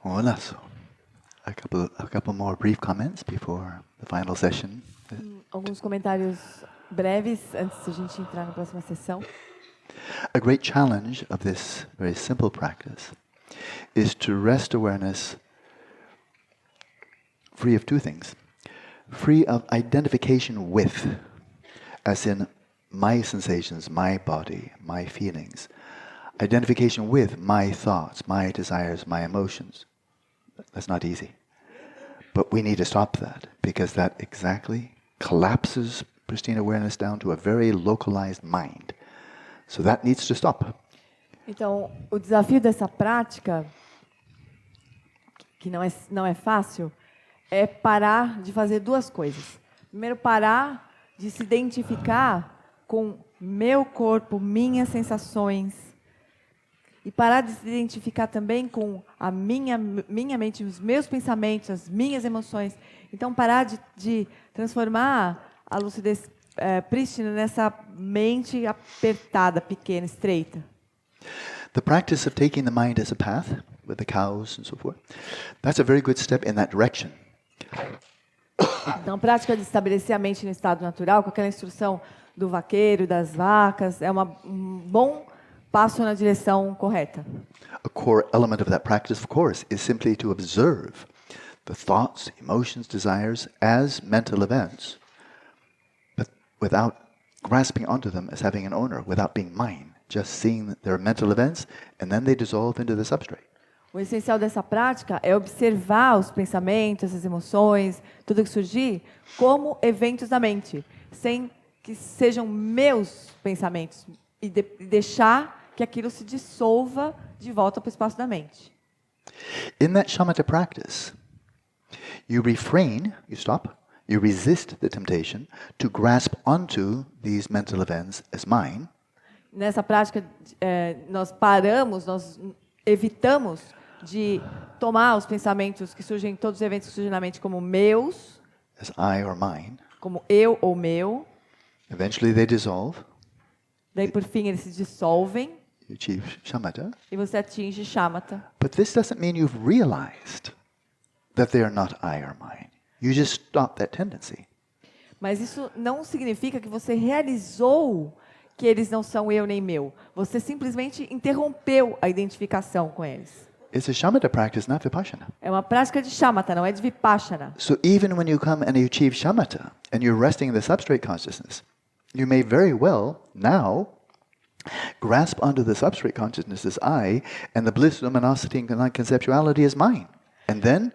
Hola. So, a couple more brief comments before the final session. Alguns comentários breves antes de a gente entrar na próxima sessão. A great challenge of this very simple practice is to rest awareness free of two things. Free of identification with, as in my sensations, my body, my feelings. Identification with my thoughts, my desires, my emotions. That's not easy. But we need to stop that, because that exactly collapses pristine awareness down to a very localized mind. So that needs to stop. Então, o desafio dessa prática, que não é fácil, é parar de fazer duas coisas. Primeiro, parar de se identificar com meu corpo, minhas sensações. E parar de se identificar também com a minha mente, os meus pensamentos, as minhas emoções. Então, parar de transformar a lucidez prístina nessa mente apertada, pequena, estreita. The practice of taking the mind as a path, with the cows and so forth, that's a very good step in that direction. Então, a prática de estabelecer a mente no estado natural, com aquela instrução do vaqueiro, das vacas, é um bom passo na direção correta. A core element of that practice, of course, is simply to observe the thoughts, emotions, desires as mental events, but without grasping onto them as having an owner, without being mine, just seeing that they're mental events, and then they dissolve into the substrate. O essencial dessa prática é observar os pensamentos, as emoções, tudo que surgir, como eventos da mente, sem que sejam meus pensamentos, e deixar que aquilo se dissolva de volta para o espaço da mente. In that shamatha practice, you refrain, you stop, you resist the temptation to grasp onto these mental events as mine. Nessa prática, nós evitamos de tomar os pensamentos que surgem, todos os eventos que surgem na mente como meus, As I or mine. como eu ou meu. Eventually they dissolve. Daí, por fim, eles se dissolvem. You achieve shamatha. E você atinge shamatha. But this doesn't mean you've realized that they are not I or mine. You just stop that tendency. Mas isso não significa que você realizou que eles não são eu nem meu. Você simplesmente interrompeu a identificação com eles. It's a shamatha practice, not vipassana. É uma prática de shamatha, não é de vipassana. So even when you come and you achieve shamatha and you're resting in the substrate consciousness, you may very well now grasp onto the substrate consciousness as I, and the bliss, luminosity, and non-conceptuality as mine. And then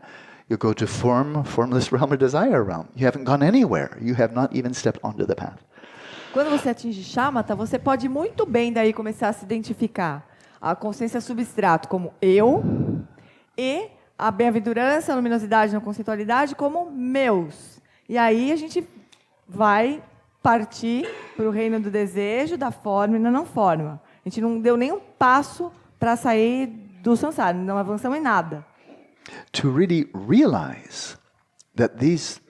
you go to formless realm or desire realm. You haven't gone anywhere. You have not even stepped onto the path. Quando você atinge shamatha, você pode muito bem daí começar a se identificar a consciência substrato como eu e a bem-aventurança, a luminosidade, a conceitualidade como meus. E aí a gente vai partir para o reino do desejo, da forma e da não forma. A gente não deu nenhum passo para sair do samsara, não avançamos em nada. To really realize that these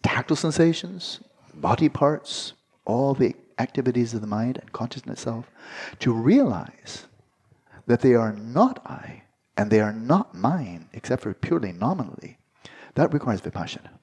tactile sensations, body parts, all the activities of the mind and consciousness itself, to realize that they are not I and they are not mine except for purely nominally, that requires vipassana.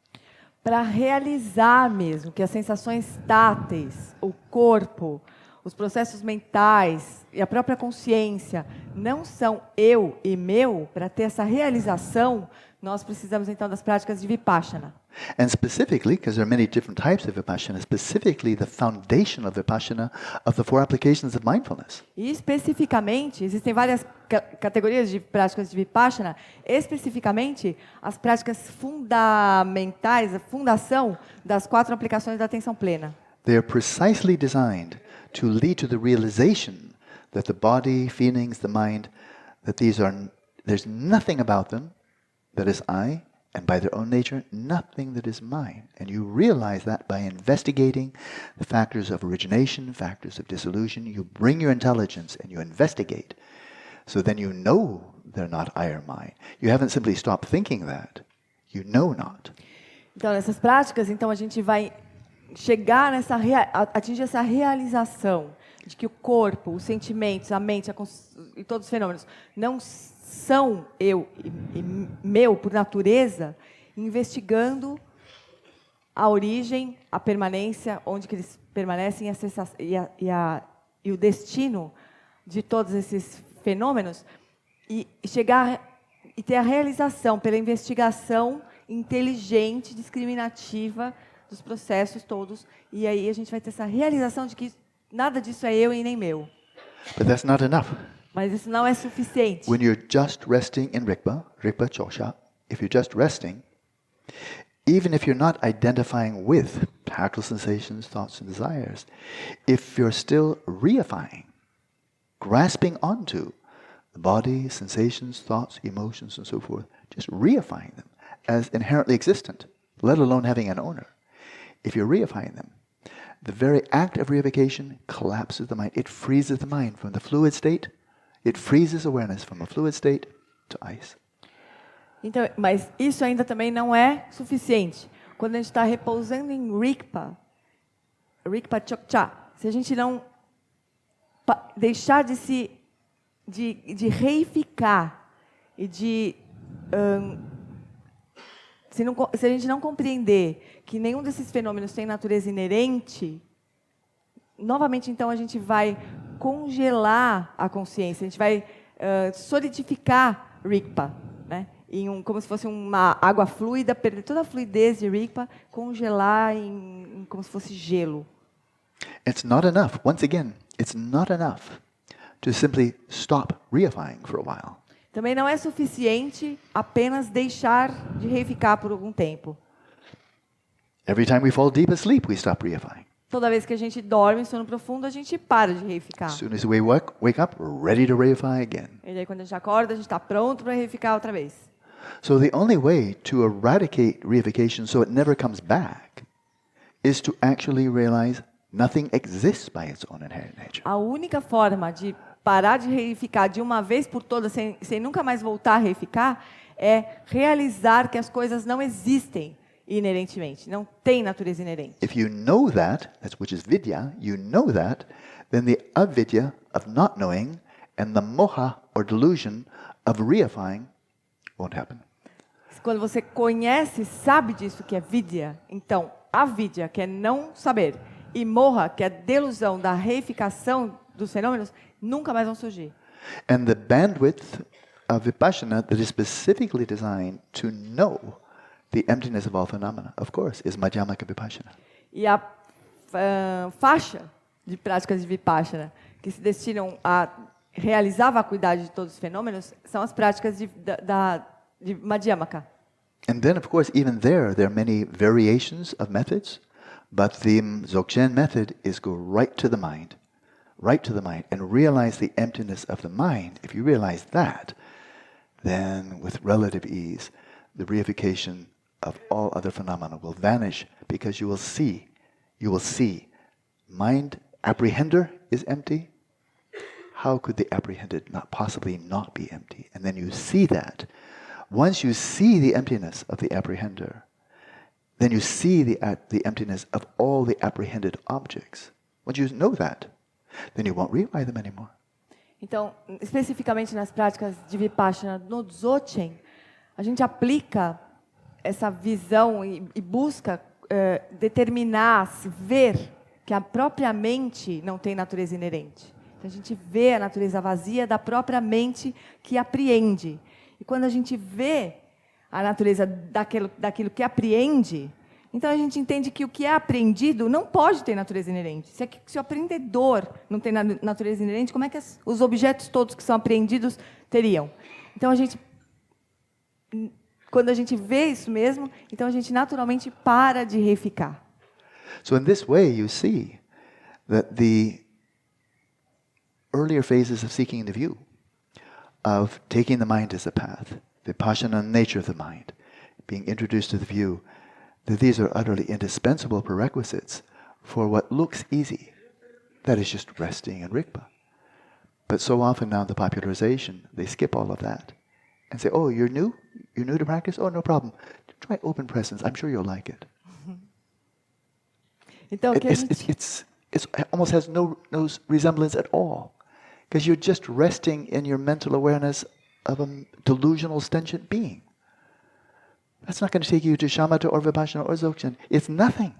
Para realizar mesmo que as sensações táteis, o corpo, os processos mentais e a própria consciência não são eu e meu, para ter essa realização, nós precisamos então das práticas de vipassana. And specifically, because there are many different types of vipassana, specifically the foundation of vipassana of the four applications of mindfulness. E especificamente, existem várias categorias de práticas de vipassana, especificamente as práticas fundamentais, a fundação das 4 aplicações da atenção plena. They are precisely designed to lead to the realization that the body, feelings, the mind, that there's nothing about them that is I, and by their own nature, nothing that is mine. And you realize that by investigating the factors of origination, factors of dissolution. You bring your intelligence and you investigate. So then you know they're not I or mine. You haven't simply stopped thinking that. You know not. Então, nessas práticas, então, a gente vai chegar atingir essa realização de que o corpo, os sentimentos, a mente e todos os fenômenos não são eu e meu por natureza, investigando a origem, a permanência, onde que eles permanecem e o destino de todos esses fenômenos, e chegar e ter a realização pela investigação inteligente, discriminativa dos processos todos, e aí a gente vai ter essa realização de que nada disso é eu e nem meu. But that's not enough. Mas isso não é suficiente. When you're just resting in Rigpa Chosha, if you're just resting, even if you're not identifying with tactile sensations, thoughts, and desires, if you're still reifying, grasping onto the body, sensations, thoughts, emotions, and so forth, just reifying them as inherently existent, let alone having an owner. If you're reifying them, the very act of reification collapses the mind. It freezes the mind from the fluid state. It freezes awareness from a fluid state to ice. Então, mas isso ainda também não é suficiente. Quando a gente está repousando em Rigpa Chokcha, se a gente não deixar de reificar e se a gente não compreender que nenhum desses fenômenos tem natureza inerente, novamente, então, a gente vai congelar a consciência, a gente vai solidificar Rigpa, né? Como se fosse uma água fluida, perder toda a fluidez de Rigpa, congelar como se fosse gelo. It's not enough. Once again, it's not enough to simply stop reifying for a while. Também não é suficiente apenas deixar de reificar por algum tempo. Every time we fall deep asleep, we stop reifying. Toda vez que a gente dorme em sono profundo, a gente para de reificar. As soon as we wake up, we're ready to reify again. E aí, quando a gente acorda, a gente está pronto para reificar outra vez. So the only way to eradicate reification so it never comes back is to actually realize nothing exists by its own inherent nature. A única forma de parar de reificar de uma vez por todas, sem nunca mais voltar a reificar, é realizar que as coisas não existem inerentemente, não têm natureza inerente. If you know that, which is vidya, you know that, then the avidya of not knowing and the moha or delusion of reifying won't happen. Quando você conhece, sabe disso que é vidya, então a vidya, que é não saber, e moha, que é a delusão da reificação dos fenômenos, nunca mais vão surgir. And the bandwidth of vipassana that is specifically designed to know the emptiness of all phenomena, of course, is Madhyamaka Vipassana. E a faixa de práticas de vipassana que se destinam a realizar a vacuidade de todos os fenômenos são as práticas de Madhyamaka. And then, of course, even there are many variations of methods, but the Dzogchen method is go right to the mind, and realize the emptiness of the mind. If you realize that, then with relative ease, the reification of all other phenomena will vanish, because you will see, mind apprehender is empty. How could the apprehended possibly not be empty? And then you see that. Once you see the emptiness of the apprehender, then you see the emptiness of all the apprehended objects. Once you know that, then you won't reify them anymore. Então, especificamente nas práticas de Vipassana no Dzogchen, a gente aplica essa visão e busca determinar, ver que a própria mente não tem natureza inerente. Então, a gente vê a natureza vazia da própria mente que apreende. E quando a gente vê a natureza daquilo que apreende, então a gente entende que o que é apreendido não pode ter natureza inerente. Se o apreendedor não tem natureza inerente, como é que os objetos todos que são apreendidos teriam? Então quando a gente vê isso mesmo, então a gente naturalmente para de reificar. So in this way you see that the earlier phases of seeking the view, of taking the mind as a path, Vipassana nature of the mind, being introduced to the view, that these are utterly indispensable prerequisites for what looks easy, that is just resting in Rigpa. But so often now the popularization, they skip all of that and say, oh, you're new? You're new to practice? Oh, no problem. Try open presence. I'm sure you'll like it. Então, it almost has no resemblance at all, because you're just resting in your mental awareness of a delusional sentient being. That's not going to take you to shamatha or vipassana or dzogchen. It's nothing.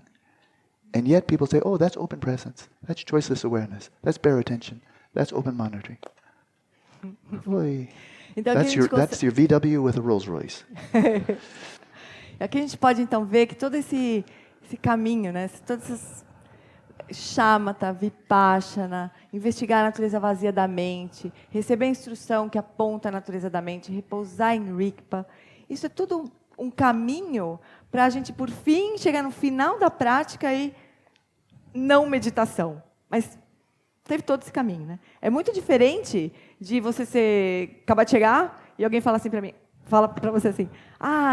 And yet people say, oh, that's open presence. That's choiceless awareness. That's bare attention. That's open monitoring. Boy, Então, that's your VW with a Rolls Royce. Aqui a gente pode então ver que todo esse caminho, né, todas essas shamatha, vipassana, investigar a natureza vazia da mente, receber a instrução que aponta a natureza da mente, repousar em Rigpa, isso é tudo um caminho para a gente, por fim, chegar no final da prática e não meditação. Mas teve todo esse caminho, né? É muito diferente de você acabar de chegar e alguém fala assim para mim, fala para você assim,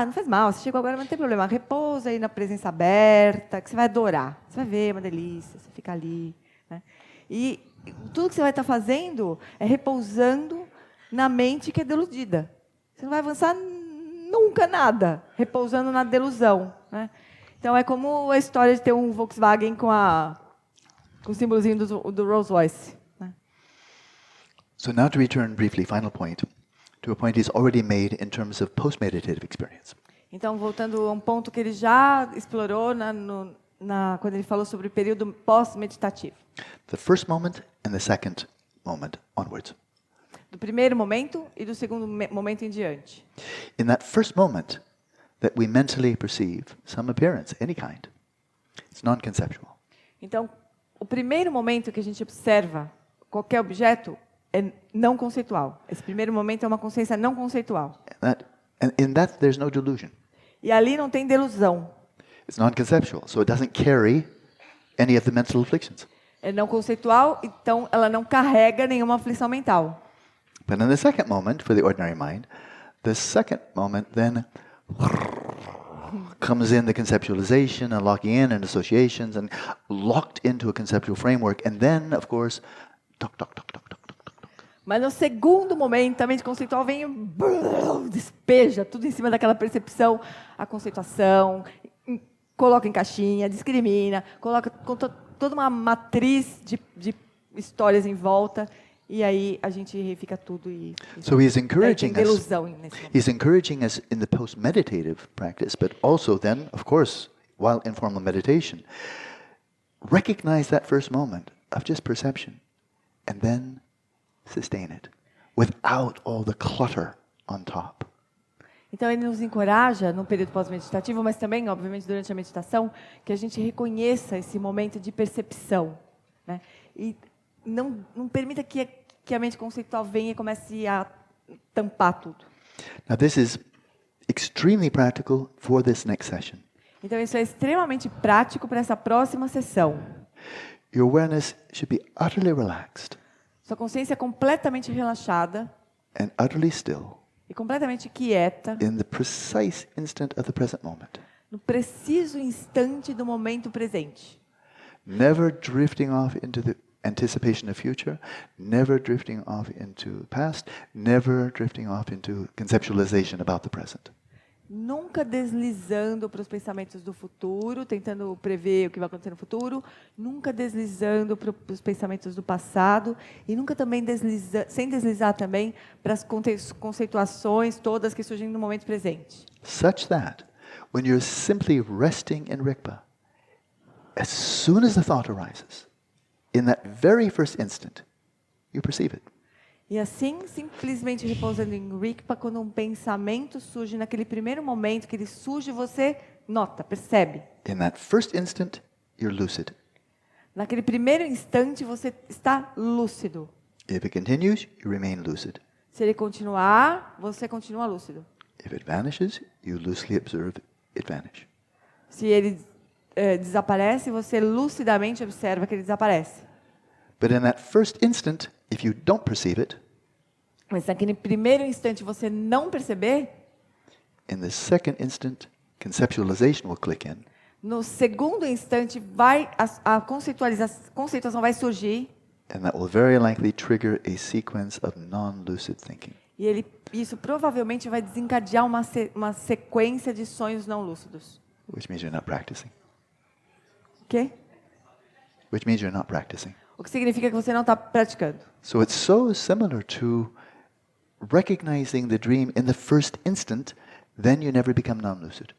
não faz mal, você chegou agora, mas não tem problema, repousa aí na presença aberta, que você vai adorar, você vai ver, é uma delícia, você fica ali, né? E tudo que você vai estar fazendo é repousando na mente que é deludida. Você não vai avançar nunca nada, repousando na delusão, né? Então é como a história de ter um Volkswagen com o símbolozinho do Rolls Royce, né? So now to return briefly, final point, to a point he's already made in terms of post-meditative experience. Então, voltando a um ponto que ele já explorou quando ele falou sobre o período pós-meditativo. The first moment and the second moment onwards. Do primeiro momento e do segundo momento em diante. In that first moment that we mentally perceive some appearance, any kind, it's non-conceptual. Então, o primeiro momento que a gente observa qualquer objeto é não conceitual. Esse primeiro momento é uma consciência não conceitual. And in that there's no delusion. E ali não tem delusão. It's non-conceptual, so it doesn't carry any of the mental afflictions. É não conceitual, então ela não carrega nenhuma aflição mental. But in the second moment, for the ordinary mind, the second moment then comes in the conceptualization and locking in and associations and locked into a conceptual framework, and then, of course, toc, toc, toc, toc, toc, toc, toc. Mas no segundo momento, a mente conceitual vem e despeja tudo em cima daquela percepção, a conceituação, coloca em caixinha, discrimina, coloca toda uma matriz de histórias em volta, e aí a gente fica tudo e So he's encouraging tem us. delusão nesse momento. He's encouraging us in the post-meditative practice, but also then, of course, while in formal meditation, recognize that first moment of just perception, and then sustain it without all the clutter on top. Então, ele nos encoraja, no período pós-meditativo, mas também, obviamente, durante a meditação, que a gente reconheça esse momento de percepção, né? E não permita que a mente conceitual venha e comece a tampar tudo. Now this is extremely practical for this next session. Então, isso é extremamente prático para essa próxima sessão. Your awareness should be utterly relaxed Sua consciência é completamente relaxada and utterly still e completamente quieta, in the precise instant of the present moment. no preciso instante do momento presente. Never drifting off into the anticipation of future, never drifting off into past, never drifting off into conceptualization about the present. Nunca deslizando para os pensamentos do futuro, tentando prever o que vai acontecer no futuro, nunca deslizando para os pensamentos do passado e nunca também sem deslizar também para as conceituações todas que surgem no momento presente. Such that when you're simply resting in Rigpa, as soon as the thought arises, in that very first instant, you perceive it. E assim, simplesmente repousando em Rigpa, quando um pensamento surge, naquele primeiro momento que ele surge, você nota, percebe. In that first instant, you're lucid. Naquele primeiro instante, você está lúcido. If it continues, you remain lucid. Se ele continuar, você continua lúcido. If it vanishes, you loosely observe it vanish. Se ele desaparece, você lucidamente observa que ele desaparece. But in that first instant, if you don't perceive it, Mas naquele primeiro instante você não perceber, in the second instant, conceptualization will click in, no segundo instante a conceituação vai surgir and that will very likely trigger a sequence of non-lucid thinking. e isso provavelmente vai desencadear uma sequência de sonhos não lúcidos. Which means you're not practicing. O quê? which means you're not practicing. O que significa que você não está praticando. So it's so similar to recognizing the dream in the first instant, then you never become non-lucid.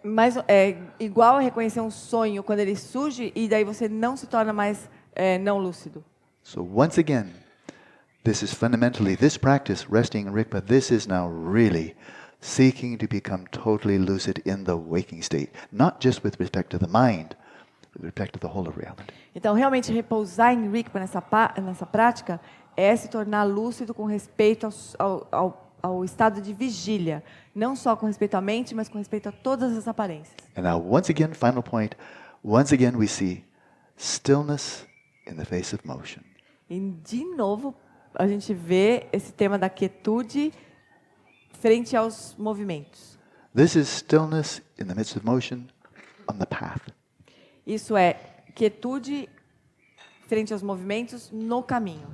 Mas é igual a reconhecer um sonho quando ele surge e daí você não se torna mais não lúcido. So once again, this is fundamentally, this practice, resting in Rigpa, this is now really seeking to become totally lucid in the waking state, not just with respect to the mind, with respect to the whole of reality. Então, realmente repousar em Rigpa nessa prática é se tornar lúcido com respeito ao estado de vigília, não só com respeito à mente, mas com respeito a todas as aparências. And now, once again, final point, once again we see stillness in the face of motion. E, de novo, a gente vê esse tema da quietude frente aos movimentos. This is stillness in the midst of motion on the path. Isso é quietude frente aos movimentos no caminho.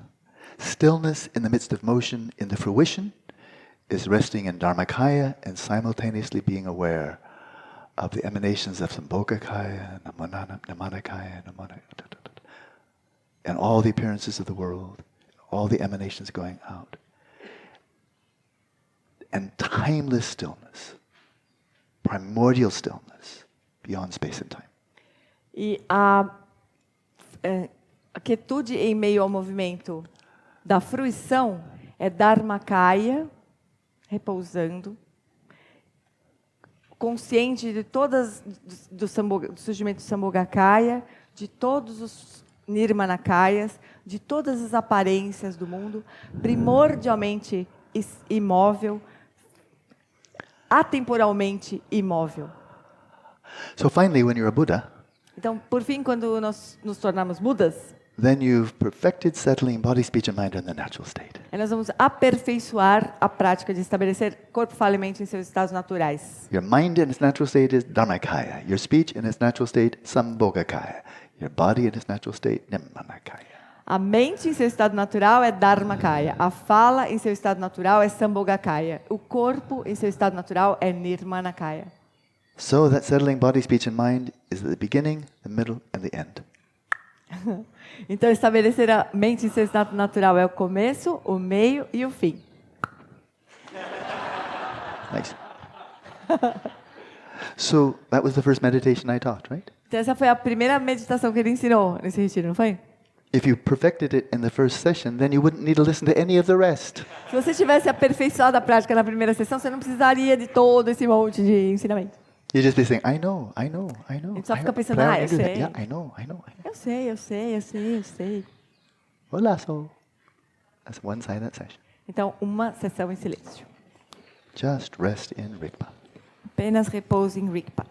Stillness in the midst of motion in the fruition is resting in Dharmakaya and simultaneously being aware of the emanations of Sambhogakaya, Namanakaya, and all the appearances of the world, all the emanations going out. And timeless stillness, primordial stillness, beyond space and time. E a quietude em meio ao movimento da fruição é Dharmakaya, repousando, consciente de todas do surgimento do Sambhogakaya, de todos os Nirmanakayas, de todas as aparências do mundo, primordialmente imóvel, atemporalmente imóvel. So finally, when you're a Buddha, Então, por fim, quando nós nos tornamos Budas, then you've perfected settling body, speech, and mind in the natural state. nós vamos aperfeiçoar a prática de estabelecer corpo, fala e mente em seus estados naturais. Your mind in its natural state is Dharmakaya. Your speech in its natural state, Sambhogakaya. Your body in its natural state, Nirmanakaya. A mente em seu estado natural é Dharmakaya. A fala em seu estado natural é Sambhogakaya. O corpo em seu estado natural é Nirmanakaya. So that settling body, speech, and mind is the beginning, the middle, and the end. Então, estabelecer a mente em seu estado natural é o começo, o meio e o fim. Nice. So that was the first meditation I taught, right? Então, essa foi a primeira meditação que ele ensinou nesse retiro, não foi? If you perfected it in the first session, then you wouldn't need to listen to any of the rest. Se você tivesse aperfeiçoado a prática na primeira sessão, você não precisaria de todo esse monte de ensinamento. You'd just be saying, I know, I know, I know. A gente só I fica know. pensando, But I ah, already eu do that. sei. Yeah, I know, I know, I know. Eu sei, eu sei, eu sei, eu sei. Hola, so. That's one silent session. Então, uma sessão em silêncio. Just rest in Rigpa. Apenas repouso em Rigpa.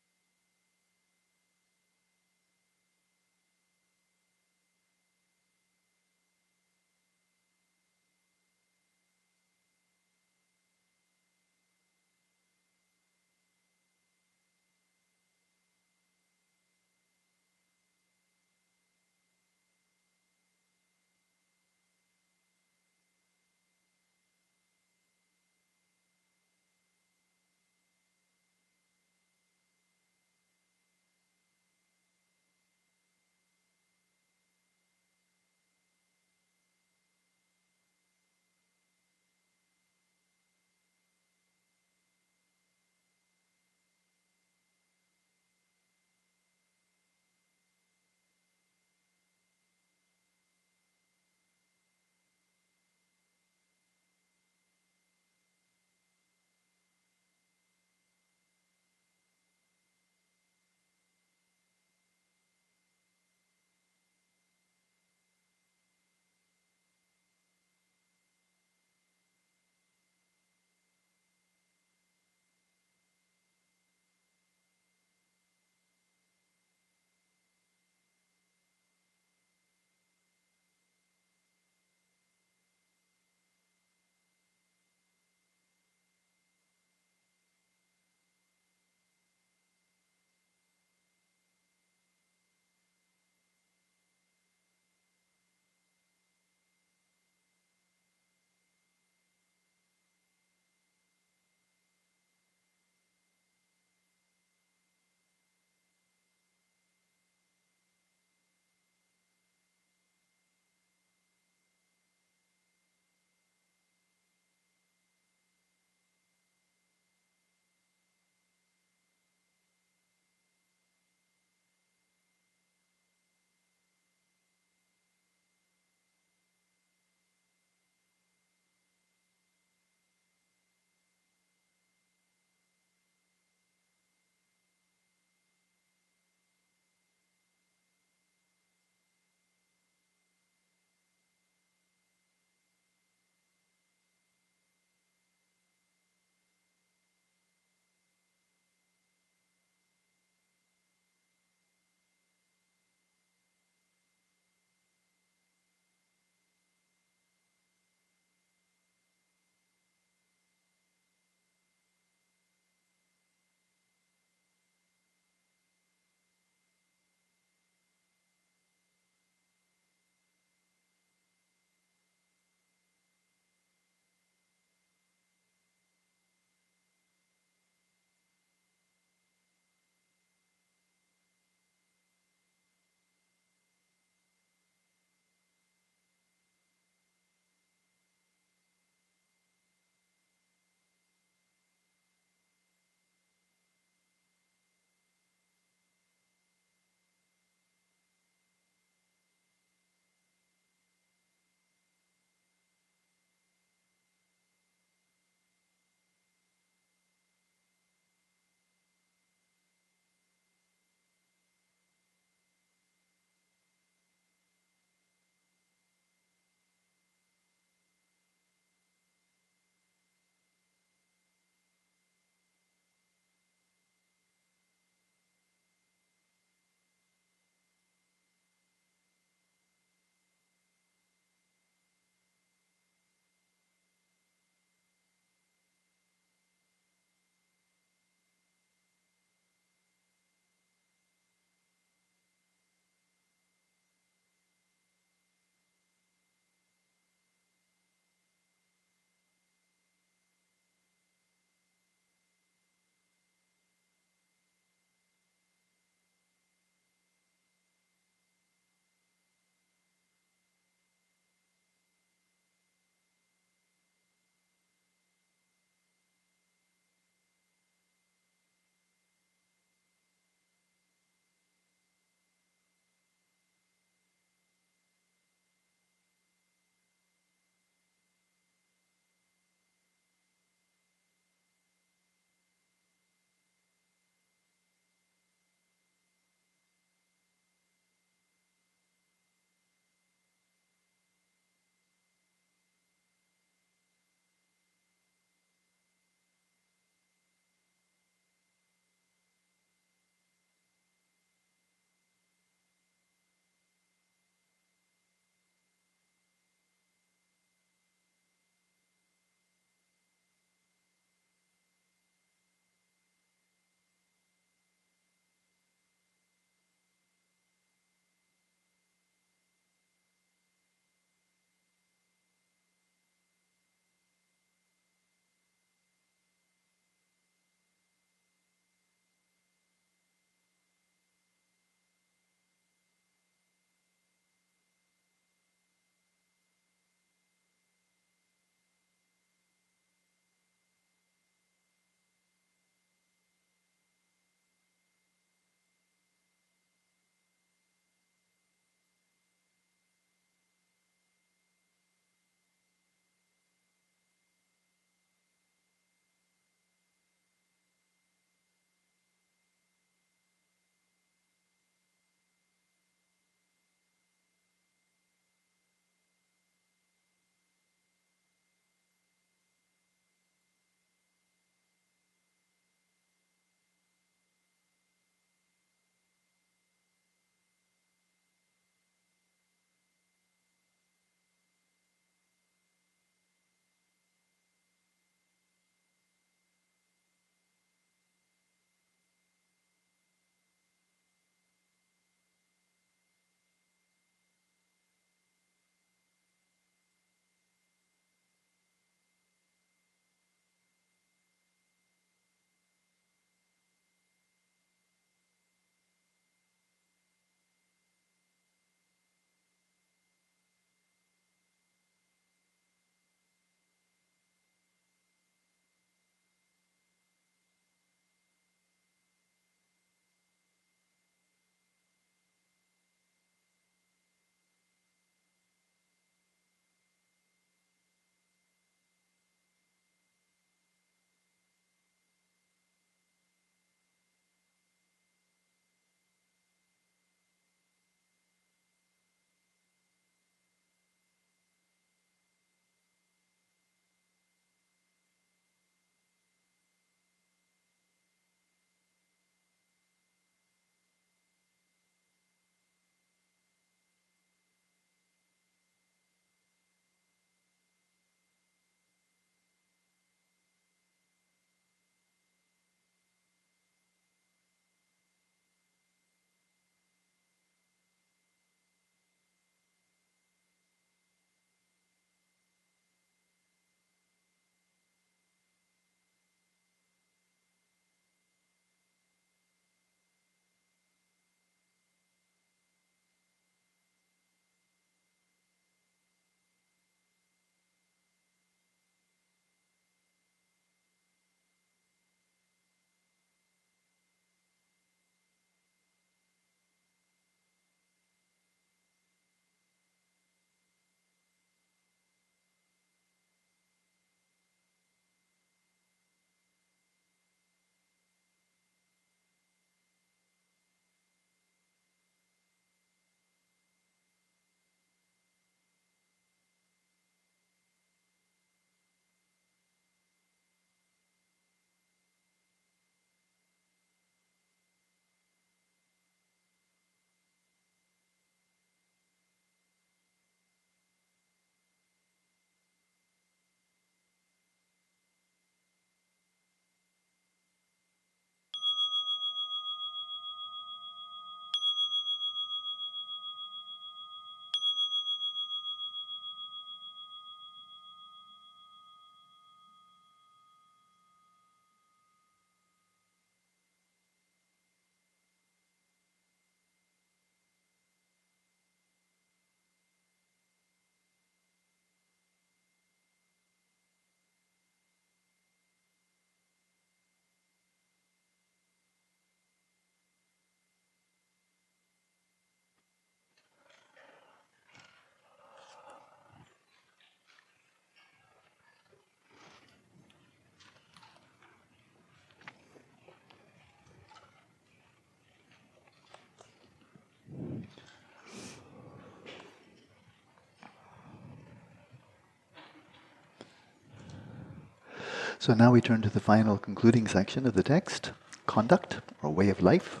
So now we turn to the final concluding section of the text, conduct or way of life.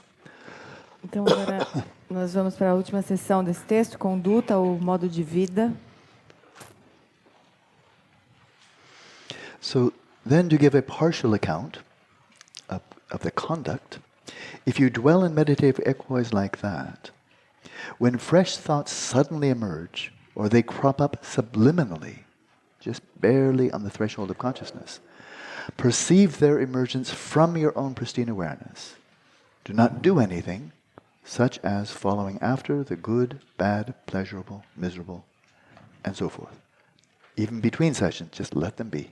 Então agora nós vamos para a última seção desse texto, conduta ou modo de vida. So then to give a partial account of the conduct, if you dwell in meditative equipoise like that, when fresh thoughts suddenly emerge, or they crop up subliminally, just barely on the threshold of consciousness, perceive their emergence from your own pristine awareness. Do not do anything, such as following after the good, bad, pleasurable, miserable, and so forth. Even between sessions, just let them be.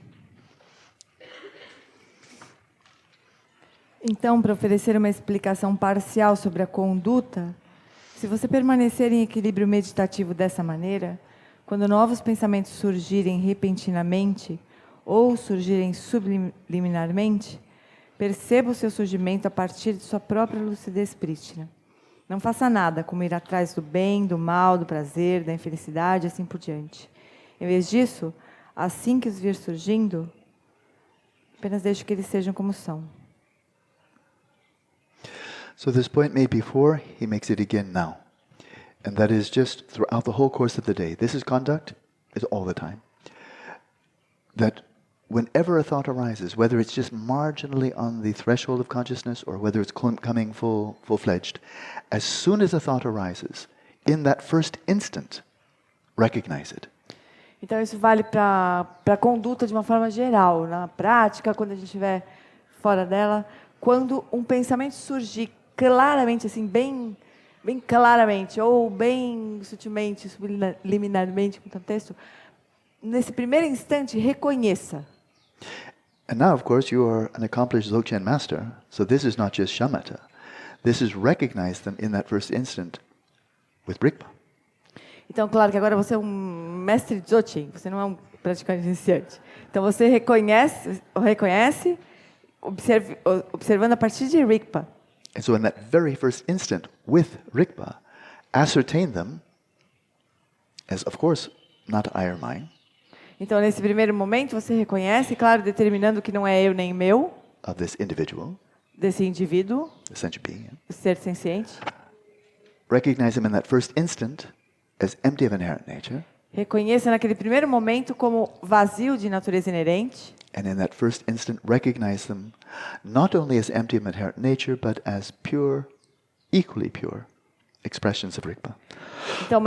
Então, para oferecer uma explicação parcial sobre a conduta, se você permanecer em equilíbrio meditativo dessa maneira, quando novos pensamentos surgirem repentinamente ou surgirem subliminarmente, perceba o seu surgimento a partir de sua própria lucidez prístina. Não faça nada, como ir atrás do bem, do mal, do prazer, da infelicidade, assim por diante. Em vez disso, assim que os vir surgindo, apenas deixe que eles sejam como são. So this point made before, he makes it again now. And that is just throughout the whole course of the day. This is conduct, is all the time. That whenever a thought arises, whether it's just marginally on the threshold of consciousness or whether it's coming full-fledged, as soon as a thought arises, in that first instant, recognize it. Então, isso vale para a conduta de uma forma geral. Na prática, quando a gente estiver fora dela, quando um pensamento surgir claramente, assim, bem claramente, ou bem sutilmente, subliminarmente, com o texto, nesse primeiro instante, reconheça. And now, of course, you are an accomplished Dzogchen master, so this is not just shamatha. This is recognize them in that first instant with Rigpa. Então, claro que agora você é um mestre Dzogchen, você não é um praticante iniciante. Então, você reconhece observando a partir de Rigpa. And so in that very first instant with Rigpa, ascertain them as, of course, not I or mine. Então, nesse primeiro momento, você reconhece, claro, determinando que não é eu nem meu, Of this individual, desse indivíduo, the sentient being. o ser senciente. Recognize them in that first instant as empty of inherent nature. Reconheça naquele primeiro momento como vazio de natureza inerente. And in that first instant, recognize them not only as empty of inherent nature, but as pure, equally pure expressions of Rigpa. Então,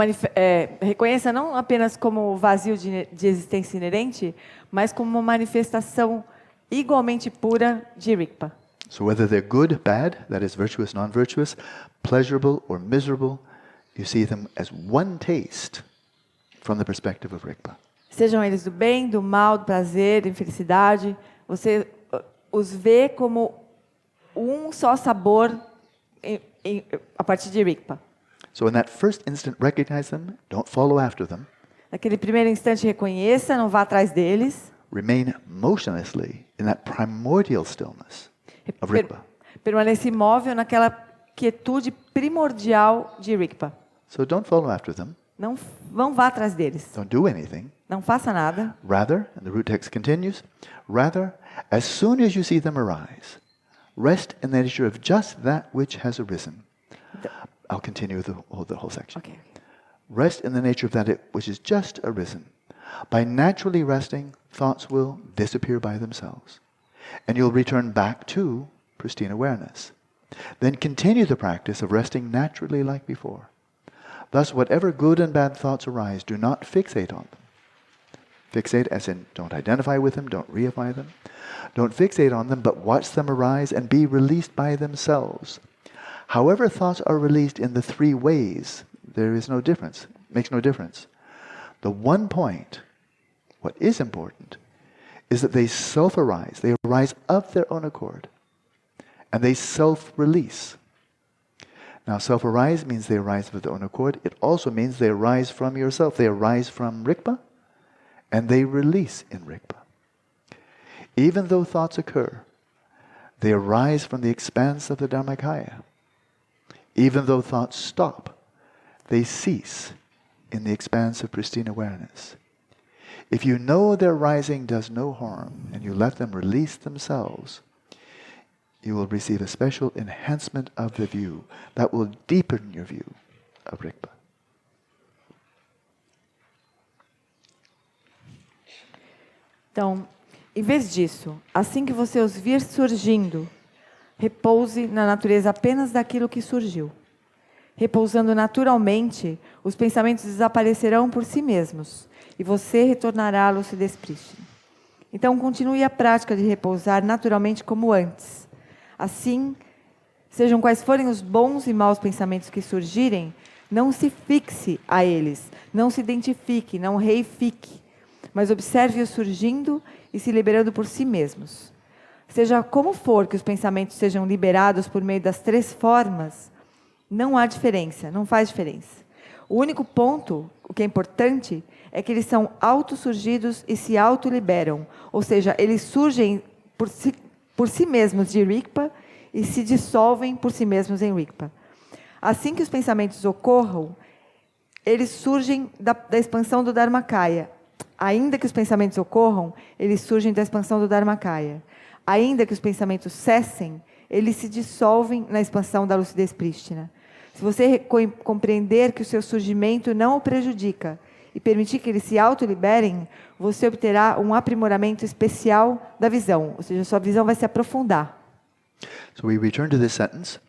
reconheça não apenas como vazio de existência inerente, mas como uma manifestação igualmente pura de Rigpa. So whether they're good, bad, that is virtuous, non-virtuous, pleasurable or miserable, you see them as one taste from the perspective of Rigpa. Sejam eles do bem, do mal, do prazer, da infelicidade, você os vê como um só sabor a partir de Rigpa. So in that first instant, recognize them, don't follow after them, Naquele primeiro instante, reconheça, não vá atrás deles. remain motionlessly in that primordial stillness of Rigpa. Permaneça imóvel naquela quietude primordial de Rigpa. So don't follow after them, Não vá atrás deles. don't do anything. Não faça nada. Rather, and the root text continues, rather, as soon as you see them arise, rest in the nature of just that which has arisen. I'll continue the whole section. Okay. Rest in the nature of that which is just arisen. By naturally resting, thoughts will disappear by themselves, and you'll return back to pristine awareness. Then continue the practice of resting naturally like before. Thus, whatever good and bad thoughts arise, do not fixate on them. Fixate as in don't identify with them, don't reify them. Don't fixate on them, but watch them arise and be released by themselves. However thoughts are released in the three ways, there is no difference, makes no difference. The one point, what is important, is that they self-arise. They arise of their own accord. And they self-release. Now, self-arise means they arise of their own accord. It also means they arise from yourself. They arise from Rigpa, and they release in Rigpa. Even though thoughts occur, they arise from the expanse of the Dharmakaya. Even though thoughts stop, they cease in the expanse of pristine awareness. If you know their rising does no harm, and you let them release themselves, you will receive a special enhancement of the view that will deepen your view of Rigpa. Então, em vez disso, assim que você os vir surgindo, repouse na natureza apenas daquilo que surgiu. Repousando naturalmente, os pensamentos desaparecerão por si mesmos e você retornará à lucidez prístina. Então, continue a prática de repousar naturalmente como antes. Assim, sejam quais forem os bons e maus pensamentos que surgirem, não se fixe a eles, não se identifique, não reifique, mas observe-os surgindo e se liberando por si mesmos. Seja como for que os pensamentos sejam liberados por meio das 3 formas, não há diferença, não faz diferença. O único ponto, o que é importante, é que eles são autossurgidos e se autoliberam, ou seja, eles surgem por si mesmos de Rigpa e se dissolvem por si mesmos em Rigpa. Assim que os pensamentos ocorram, eles surgem da expansão do Dharmakaya. Ainda que os pensamentos ocorram, eles surgem da expansão do Dharmakaya. Ainda que os pensamentos cessem, eles se dissolvem na expansão da lucidez prístina. Se você compreender que o seu surgimento não o prejudica e permitir que eles se autoliberem, você obterá um aprimoramento especial da visão, ou seja, sua visão vai se aprofundar. So we return to this sentence.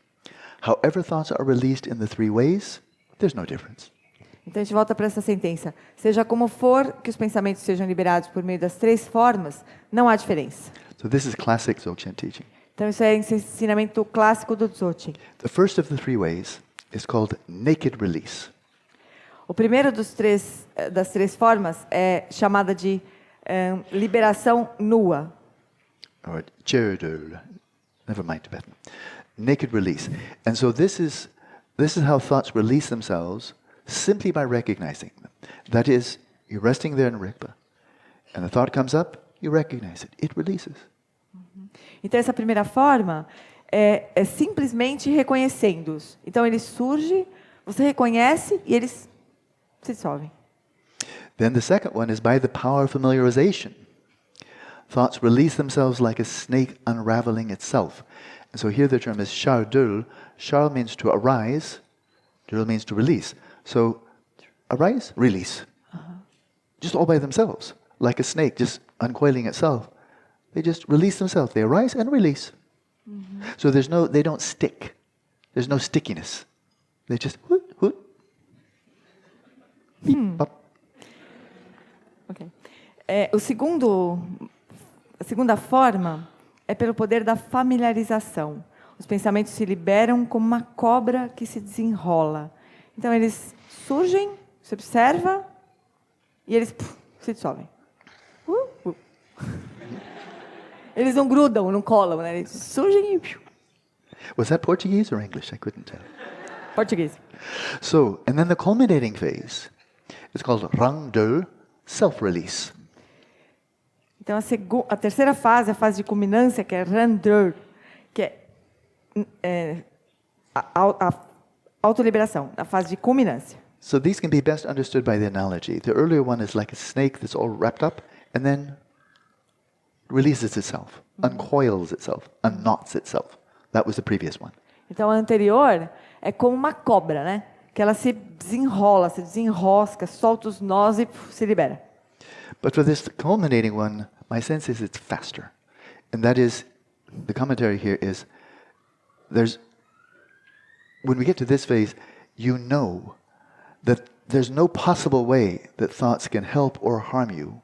However thoughts are released in the 3 ways, there's no difference. Então a gente volta para essa sentença. Seja como for que os pensamentos sejam liberados por meio das 3 formas, não há diferença. So this is classic Dzogchen teaching. Então isso é ensinamento clássico do Dzogchen. The first of the 3 ways is called naked release. O primeiro das 3 formas é chamada de liberação nua. Or Cherdul. Never mind Tibetan. Naked release. And so this is how thoughts release themselves simply by recognizing them. That is, you're resting there in Rigpa, and the thought comes up, you recognize it. It releases. Então essa primeira forma é simplesmente reconhecendo-os. Então ele surge, você reconhece e eles se dissolvem. Then the second one is by the power of familiarization. Thoughts release themselves like a snake unraveling itself. And so here the term is shardul. Shar means to arise. Dul means to release. So arise, release. Just all by themselves. Like a snake just uncoiling itself. They just release themselves. They arise and release. So they don't stick. There's no stickiness. They just hoot, hoot. Beep, pop. Okay. A segunda forma é pelo poder da familiarização. Os pensamentos se liberam como uma cobra que se desenrola. Então eles surgem, se observa e eles se dissolvem. Eles não grudam, não colam, né? Eles surgem e... Was that Portuguese or English? I couldn't tell. Português. So, and then the culminating phase is called Rangdul, self-release. Então a terceira fase, a fase de culminância, que é Randur, que é a autoliberação, a fase de culminância. So these can be best understood by the analogy. The earlier one is like a snake that's all wrapped up and then releases itself, uncoils itself, unknots itself. That was the previous one. Então a anterior é como uma cobra, né? Que ela se desenrola, se desenrosca, solta os nós e se libera. But for this culminating one, my sense is it's faster. And that is, the commentary here is, when we get to this phase, you know that there's no possible way that thoughts can help or harm you.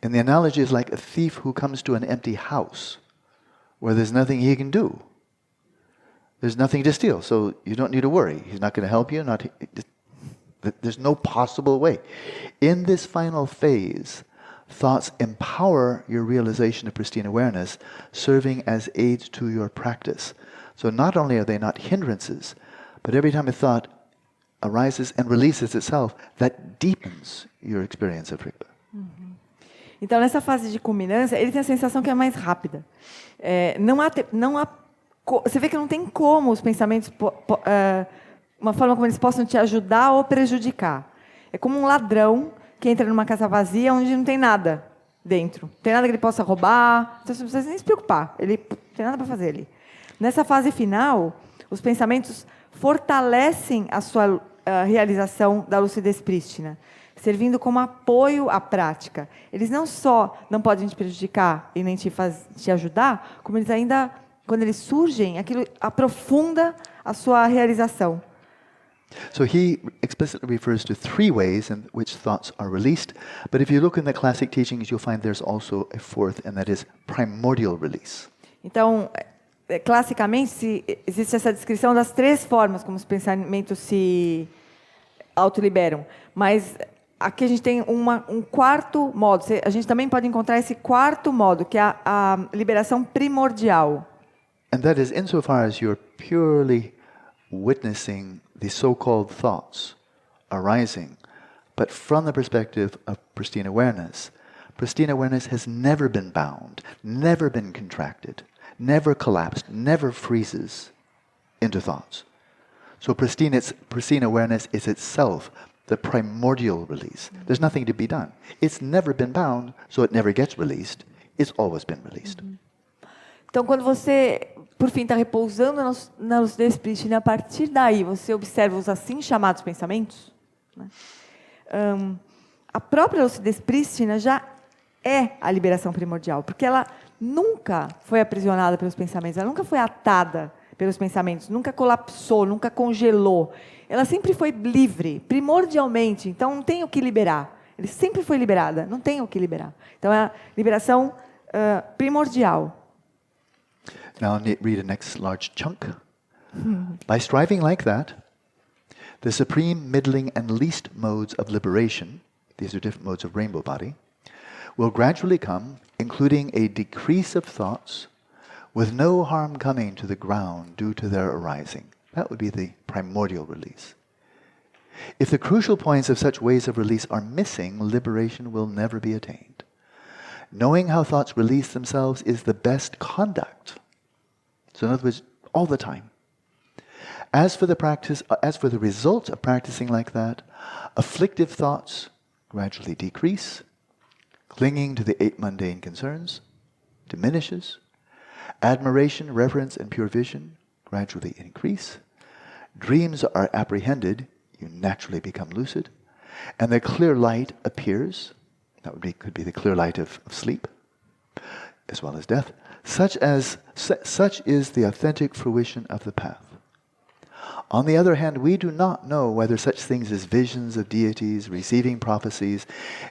And the analogy is like a thief who comes to an empty house where there's nothing he can do. There's nothing to steal, so you don't need to worry. He's not going to help you. There's no possible way. In this final phase, thoughts empower your realization of pristine awareness, serving as aids to your practice. So not only are they not hindrances, but every time a thought arises and releases itself, that deepens your experience of Rigpa. Então, nessa fase de culminância, ele tem a sensação que é mais rápida. Você vê que não tem como os pensamentos, uma forma como eles possam te ajudar ou prejudicar. É como um ladrão que entra numa casa vazia onde não tem nada. dentro. Não tem nada que ele possa roubar, você não precisa nem se preocupar. Ele não tem nada para fazer ali. Nessa fase final, os pensamentos fortalecem a sua realização da lucidez prístina, servindo como apoio à prática. Eles não só não podem te prejudicar e nem te ajudar, como eles ainda, quando eles surgem, aquilo aprofunda a sua realização. So he explicitly refers to 3 ways in which thoughts are released, but if you look in the classic teachings, you'll find there's also a 4th, and that is primordial release. Então, classicamente, existe essa descrição das 3 formas como os pensamentos se autoliberam. Mas aqui a gente tem um quarto modo. A gente também pode encontrar esse quarto modo, que é a liberação primordial. And that is insofar as you're purely witnessing the so-called thoughts arising, but from the perspective of pristine awareness. Pristine awareness has never been bound, never been contracted, never collapsed, never freezes into thoughts. So pristine awareness is itself the primordial release. There's nothing to be done. It's never been bound, so it never gets released. It's always been released. Então, quando você, por fim, está repousando na lucidez prístina, a partir daí você observa os assim chamados pensamentos, né? A própria lucidez prístina já é a liberação primordial, porque ela nunca foi aprisionada pelos pensamentos, ela nunca foi atada pelos pensamentos, nunca colapsou, nunca congelou. Ela sempre foi livre, primordialmente, então não tem o que liberar. Ele sempre foi liberada, não tem o que liberar. Então é a liberação primordial. Now read the next large chunk. By striving like that, the supreme, middling, and least modes of liberation, these are different modes of rainbow body, will gradually come, including a decrease of thoughts, with no harm coming to the ground due to their arising. That would be the primordial release. If the crucial points of such ways of release are missing, liberation will never be attained. Knowing how thoughts release themselves is the best conduct. So in other words, all the time. As for the result of practicing like that, afflictive thoughts gradually decrease, clinging to the 8 mundane concerns diminishes, admiration, reverence, and pure vision gradually increase, dreams are apprehended, you naturally become lucid, and the clear light appears. That could be the clear light of sleep, as well as death. Such is the authentic fruition of the path. On the other hand, we do not know whether such things as visions of deities, receiving prophecies,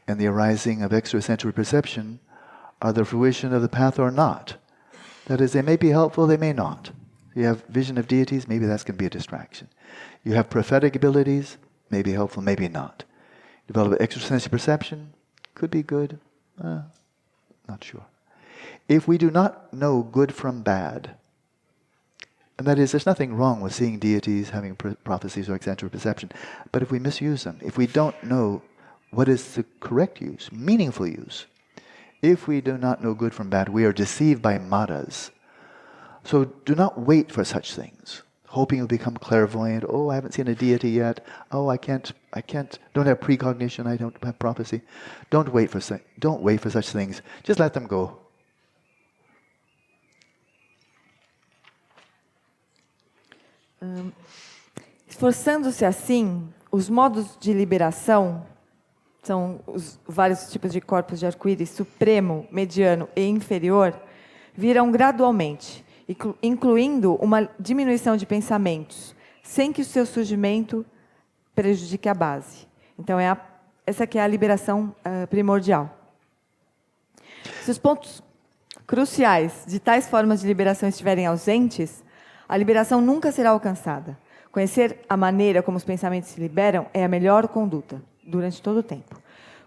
and the arising of extrasensory perception are the fruition of the path or not. That is, they may be helpful, they may not. You have vision of deities, maybe that's going to be a distraction. You have prophetic abilities, may be helpful, maybe not. Develop extrasensory perception, could be good, not sure. If we do not know good from bad, and that is, there's nothing wrong with seeing deities, having prophecies or extrasensory perception, but if we misuse them, if we don't know what is the correct use, meaningful use, if we do not know good from bad, we are deceived by maras. So do not wait for such things, hoping you'll become clairvoyant. Oh, I haven't seen a deity yet. Oh, I can't, don't have precognition, I don't have prophecy. Don't wait for such things. Just let them go. Esforçando-se assim, os modos de liberação são os vários tipos de corpos de arco-íris, supremo, mediano e inferior, virão gradualmente, incluindo uma diminuição de pensamentos, sem que o seu surgimento prejudique a base. Então, essa aqui é a liberação primordial. Se os pontos cruciais de tais formas de liberação estiverem ausentes, a liberação nunca será alcançada. Conhecer a maneira como os pensamentos se liberam é a melhor conduta, durante todo o tempo.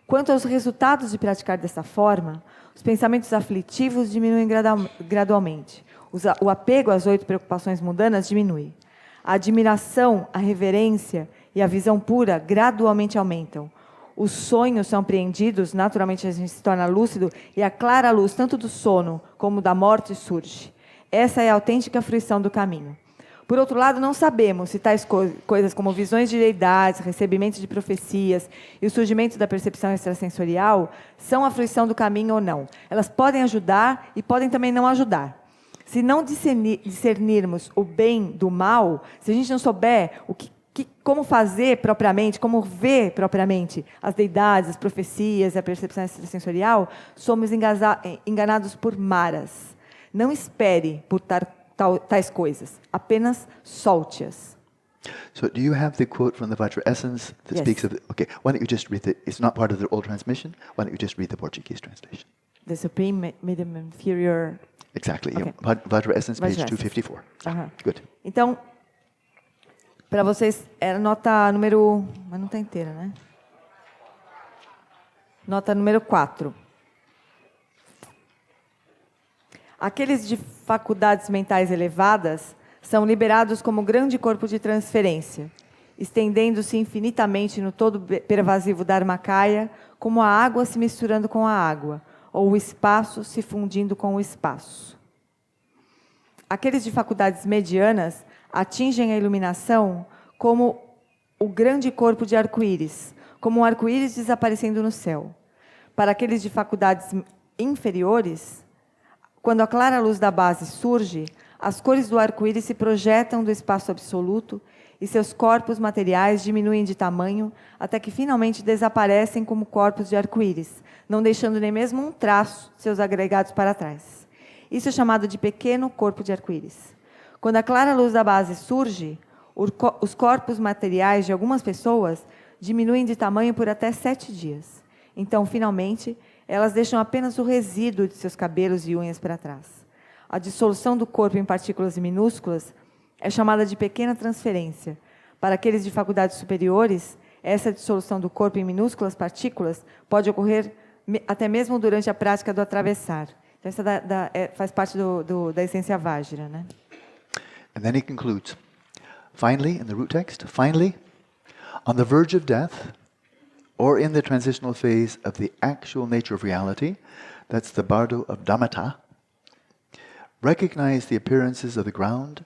Quanto aos resultados de praticar dessa forma, os pensamentos aflitivos diminuem gradualmente. O apego às 8 preocupações mundanas diminui. A admiração, a reverência e a visão pura gradualmente aumentam. Os sonhos são apreendidos, naturalmente a gente se torna lúcido, e a clara luz, tanto do sono como da morte, surge. Essa é a autêntica fruição do caminho. Por outro lado, não sabemos se tais coisas como visões de deidades, recebimento de profecias e o surgimento da percepção extrasensorial são a fruição do caminho ou não. Elas podem ajudar e podem também não ajudar. Se não discernirmos o bem do mal, se a gente não souber como fazer propriamente, como ver propriamente as deidades, as profecias, a percepção extrasensorial, somos enganados por maras. Não espere por tais coisas, apenas solte-as. So do you have the quote from the Vajra Essence that Yes. speaks of... Okay, why don't you just read it's not part of the old transmission, why don't you just read the Portuguese translation? The Supreme Medium Inferior. Exactly, Okay. yeah. Vajra Essence, page Vajra Essence. 254. Aham. Good. Então, para vocês, era nota número... Mas não está inteira, né? Nota número 4. Aqueles de faculdades mentais elevadas são liberados como grande corpo de transferência, estendendo-se infinitamente no todo pervasivo Dharmakaya, como a água se misturando com a água, ou o espaço se fundindo com o espaço. Aqueles de faculdades medianas atingem a iluminação como o grande corpo de arco-íris, como um arco-íris desaparecendo no céu. Para aqueles de faculdades inferiores, quando a clara luz da base surge, as cores do arco-íris se projetam do espaço absoluto e seus corpos materiais diminuem de tamanho até que finalmente desaparecem como corpos de arco-íris, não deixando nem mesmo um traço de seus agregados para trás. Isso é chamado de pequeno corpo de arco-íris. Quando a clara luz da base surge, os corpos materiais de algumas pessoas diminuem de tamanho por até 7 dias. Então, finalmente, elas deixam apenas o resíduo de seus cabelos e unhas para trás. A dissolução do corpo em partículas minúsculas é chamada de pequena transferência. Para aqueles de faculdades superiores, essa dissolução do corpo em minúsculas partículas pode ocorrer até mesmo durante a prática do atravessar. Então, essa faz parte da essência Vajra, né? And then he concludes, finally, in the root text, finally, on the verge of death, or in the transitional phase of the actual nature of reality, that's the bardo of Dhammata, recognize the appearances of the ground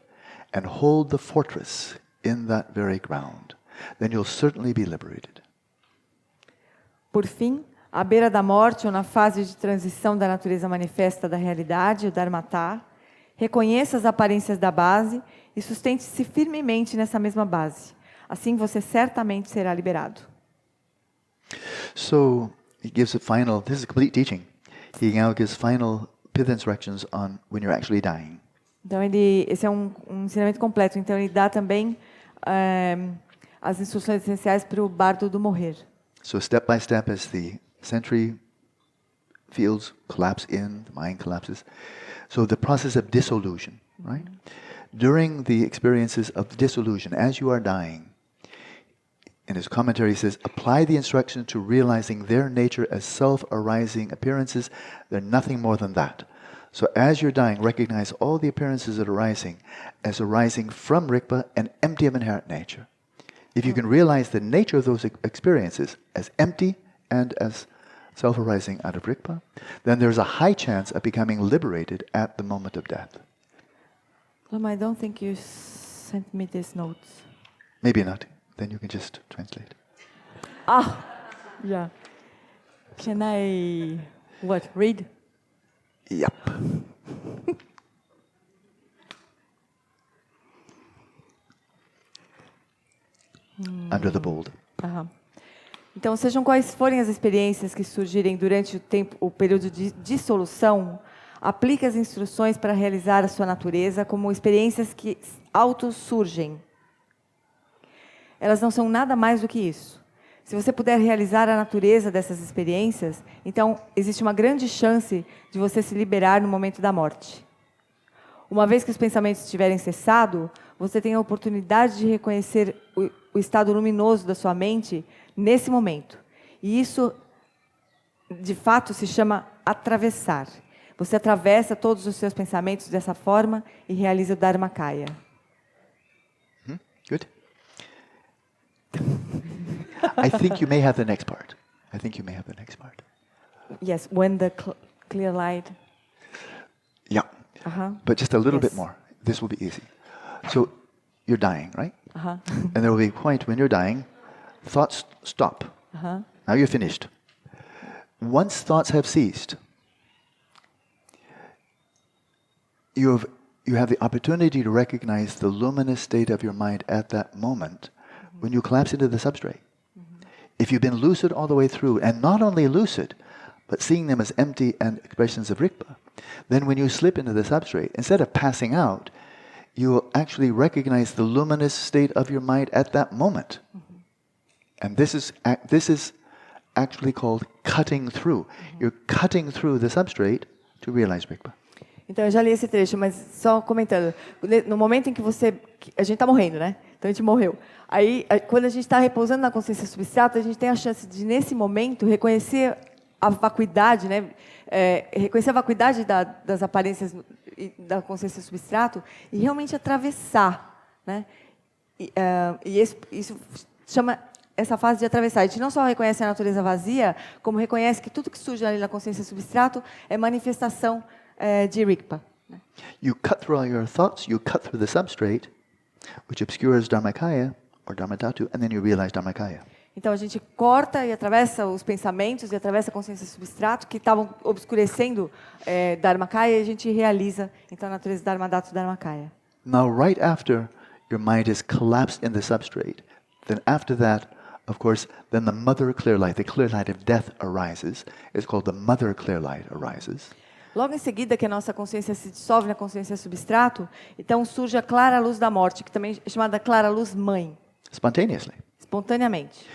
and hold the fortress in that very ground. Then you'll certainly be liberated. Por fim, à beira da morte ou na fase de transição da natureza manifesta da realidade, o Dharmata, reconheça as aparências da base e sustente-se firmemente nessa mesma base. Assim você certamente será liberado. So he gives a final, this is a complete teaching. He now gives final pith instructions on when you're actually dying. Então esse é um ensinamento completo. Então ele dá também as instruções essenciais para o bardo do morrer. So step by step, as the sensory fields collapse in, the mind collapses. So the process of dissolution, right? During the experiences of dissolution, as you are dying, in his commentary he says, apply the instruction to realizing their nature as self-arising appearances. They're nothing more than that. So as you're dying, recognize all the appearances that are arising as arising from Rigpa and empty of inherent nature. If you can realize the nature of those experiences as empty and as self-arising out of Rigpa, then there's a high chance of becoming liberated at the moment of death. Lama, I don't think you sent me these notes. Maybe not. Then you can just translate. Yeah. Can I, read? Yep. Under the bold. Aham. Então, sejam quais forem as experiências que surgirem durante o período de dissolução, aplique as instruções para realizar a sua natureza como experiências que auto-surgem. Elas não são nada mais do que isso. Se você puder realizar a natureza dessas experiências, então existe uma grande chance de você se liberar no momento da morte. Uma vez que os pensamentos tiverem cessado, você tem a oportunidade de reconhecer o estado luminoso da sua mente nesse momento. E isso, de fato, se chama atravessar. Você atravessa todos os seus pensamentos dessa forma e realiza o Dharmakaya. Good. I think you may have the next part. Yes, when the clear light. Yeah. But just a little bit more. This will be easy. So you're dying, right? Aham. And there will be a point when you're dying, thoughts stop. Aham. Now you're finished. Once thoughts have ceased, you have the opportunity to recognize the luminous state of your mind at that moment when you collapse into the substrate. If you've been lucid all the way through, and not only lucid, but seeing them as empty and expressions of Rigpa, then when you slip into the substrate, instead of passing out, you will actually recognize the luminous state of your mind at that moment. And this is actually called cutting through. You're cutting through the substrate to realize Rigpa. Então, eu já li esse trecho, mas só comentando. No momento em que a gente está morrendo, né? Então, a gente morreu. Aí, quando a gente está repousando na consciência substrata, a gente tem a chance de, nesse momento, reconhecer a vacuidade, né? Reconhecer a vacuidade das aparências da consciência substrato e realmente atravessar, né? Isso chama essa fase de atravessar. A gente não só reconhece a natureza vazia, como reconhece que tudo que surge ali na consciência substrato é manifestação de Rigpa. You cut through all your thoughts, you cut through the substrate, which obscures Dharmakaya, or Dharmadhatu, and then you realize Dharmakaya. Então a gente corta e atravessa os pensamentos e atravessa a consciência substrato que estavam obscurecendo Dharmakaya e a gente realiza então a natureza Dharmadhatu Dharmakaya. Now, right after your mind is collapsed in the substrate, then after that, of course, then the mother clear light, the clear light of death arises. It's called the mother clear light arises. Logo em seguida que a nossa consciência se dissolve na consciência substrato, então surge a clara luz da morte, que também é chamada clara luz mãe. Spontaneously. Espontaneamente.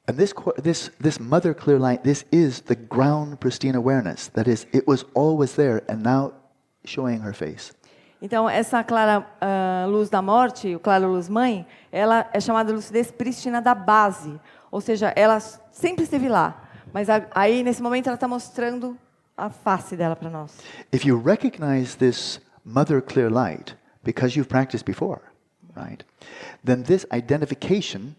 And this mother clear light, this is the ground pristine awareness. That is, it was always there and now showing her face. Então, essa clara luz da morte, o clara luz mãe, ela é chamada lucidez prístina da base. Ou seja, ela sempre esteve lá. Mas aí, nesse momento, ela está mostrando a face dela para nós. If you recognize this mother clear light, because you've practiced before, right, then this identification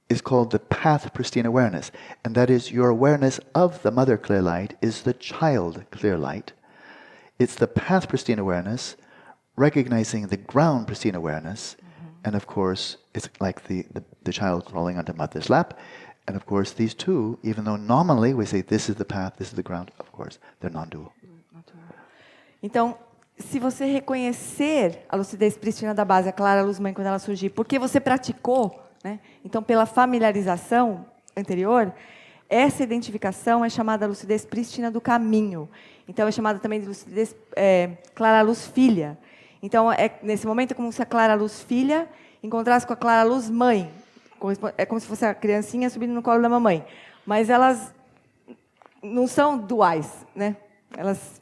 is called the path pristine awareness. And that is, your awareness of the mother clear light is the child clear light. It's the path pristine awareness, recognizing the ground pristine awareness, and of course, it's like the child crawling onto mother's lap. And of course, these two, even though nominally we say this is the path, this is the ground, of course, they're non-dual. Então, se você reconhecer a lucidez prístina da base, a clara luz mãe, quando ela surgir, porque você praticou, né? Então, pela familiarização anterior, essa identificação é chamada lucidez prístina do caminho. Então, é chamada também de lucidez clara luz filha. Então, nesse momento, é como se a clara luz filha encontrasse com a clara luz mãe. É como se fosse a criancinha subindo no colo da mamãe. Mas elas não são duais, né? Elas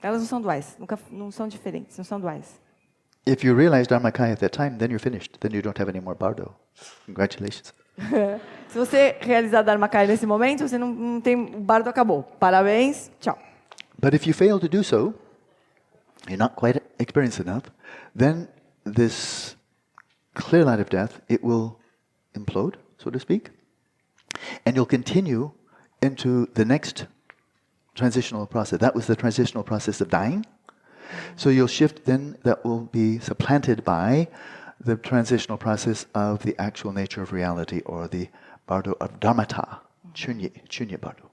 não são duais, não são diferentes, não são duais. If you realize Dharmakaya at that time, then you're finished. Then you don't have any more bardo. Congratulations. Se você realizar Dharmakaya nesse momento, você não tem, o bardo acabou. Parabéns, tchau. But if you fail to do so, you're not quite experienced enough, then this clear light of death, it will implode, so to speak, and you'll continue into the next transitional process. That was the transitional process of dying. So you'll shift then, that will be supplanted by the transitional process of the actual nature of reality, or the bardo of dharmata, chunya bardo.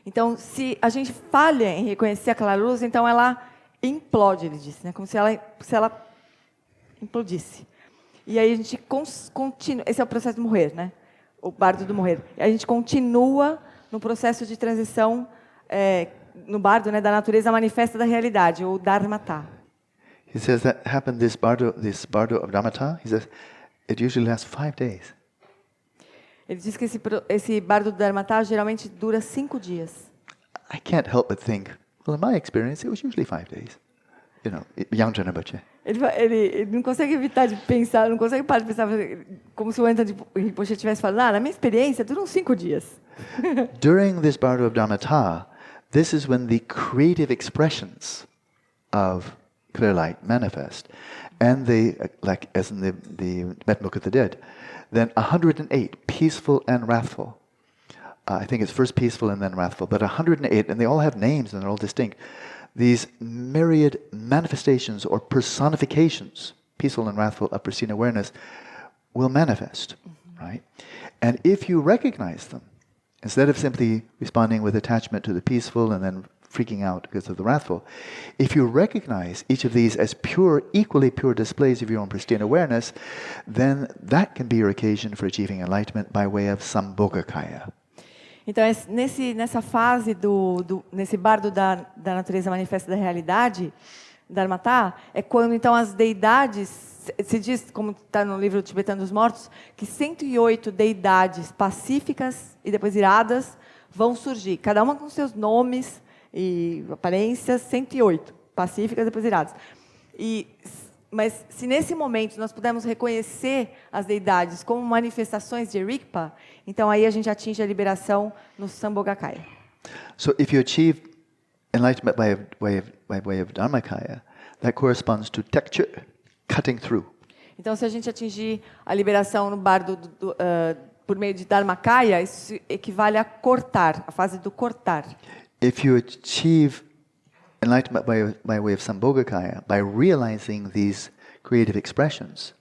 Então, se a gente falha em reconhecer aquela luz, então ela implode, ele disse, né? Como se ela implodisse. E aí a gente continua, esse é o processo do morrer, né? O bardo do morrer. E a gente continua no processo de transição no bardo, né, da natureza manifesta da realidade, ou dharmata. He says that happened, this bardo of dharmata, he says, it usually lasts 5 days. Ele diz que esse bardo do dharmata geralmente dura 5 dias. I can't help but think, well, in my experience, it was usually 5 days. You know, Yangzhen Rinpoche. Ele não consegue evitar de pensar, não consegue parar de pensar, como se o Anton Rinpoche estivesse falando, na minha experiência, duram 5 dias. During this bardo of dharmata, this is when the creative expressions of clear light manifest. And they, like as in the Tibetan Book of the Dead, then 108, peaceful and wrathful. I think it's first peaceful and then wrathful, but 108, and they all have names and they're all distinct. These myriad manifestations or personifications peaceful and wrathful of pristine awareness will manifest, right? And if you recognize them, instead of simply responding with attachment to the peaceful and then freaking out because of the wrathful, if you recognize each of these as pure, equally pure displays of your own pristine awareness, then that can be your occasion for achieving enlightenment by way of Sambhogakaya. Então, nessa fase nesse bardo da natureza manifesta da realidade, Dharmata, é quando então as deidades, se diz, como está no livro Tibetano dos Mortos, que 108 deidades pacíficas e depois iradas vão surgir, cada uma com seus nomes e aparências, 108 pacíficas e depois iradas. Mas se nesse momento nós pudermos reconhecer as deidades como manifestações de Rigpa, então aí a gente atinge a liberação no Sambhogakaya. So if you achieve enlightenment by way of Dharmakaya, that corresponds to tekchur, cutting through. Então, se a gente atingir a liberação no bardo por meio de Dharmakaya, isso equivale a cortar, a fase do cortar. If you achieve enlightenment by way of Sambhogakaya, by realizing these creative expressions,